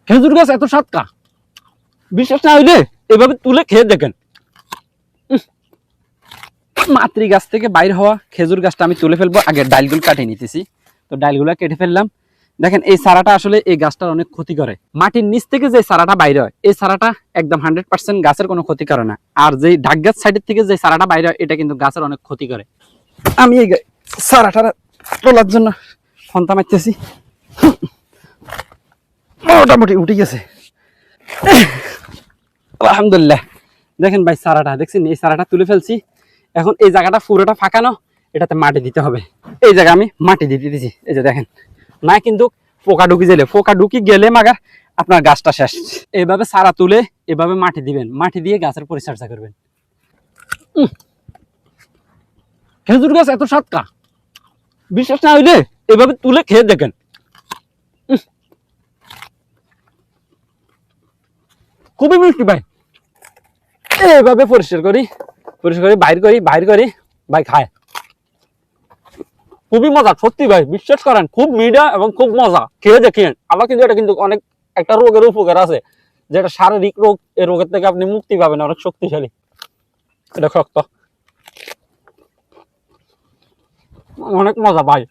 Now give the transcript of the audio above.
খেজুর গাছ এত সাতটা, বিশ্বাস না হইলে এভাবে তুলে খেয়ে দেখেন। মাতৃ গাছ থেকে বাইর হওয়া খেজুর গাছটা আমি তুলে ফেলবো। আগে ডালগুলো কাটিয়ে নিতেছি, তো ডালগুলো কেটে ফেললাম। দেখেন এই চারাটা আসলে এই গাছটার অনেক ক্ষতি করে। মাটির নিচ থেকে যে চারাটা বাইরে হয় এই চারাটা একদম 100% গাছের কোনো ক্ষতি করে না। আর যে ডাক গাছ সাইডের থেকে যে চারাটা বাইরে হয় এটা কিন্তু গাছের অনেক ক্ষতি করে। আমি এই চারাটা তোলার জন্য ফন্তা মারতেছি, মোটামুটি উঠে গেছে আলহামদুলিল্লাহ। দেখেন ভাই চারাটা দেখছেন, এই চারাটা তুলে ফেলছি। এখন এই জায়গাটা পুরোটা ফাঁকানো, এটাতে মাটি দিতে হবে। এই জায়গায় আমি মাটি দিয়ে দিতেছি। এই যে দেখেন, না কিন্তু পোকা ঢুকি গেলে মাগার আপনার গাছটা শেষ। এইভাবে চারা তুলে এভাবে মাটি দিবেন, মাটি দিয়ে গাছের পরিচর্যা করবেন। খেজুর গাছ এত সাতটা, বিশ্বাস না হইলে এভাবে তুলে খেয়ে দেখেন। খুবই মিষ্টি ভাই। এইভাবে পরিষ্কার করি বাইর করি ভাই খায়। খুবই মজা সত্যি ভাই, বিশ্বাস করেন খুব মিঠা এবং খুব মজা। খেয়ে দেখেন। আবার কিন্তু এটা কিন্তু অনেক একটা রোগের উপকার আছে, যেটা শারীরিক রোগ, এই রোগের থেকে আপনি মুক্তি পাবেন, অনেক শক্তিশালী। এটা শক্ত, অনেক মজা ভাই।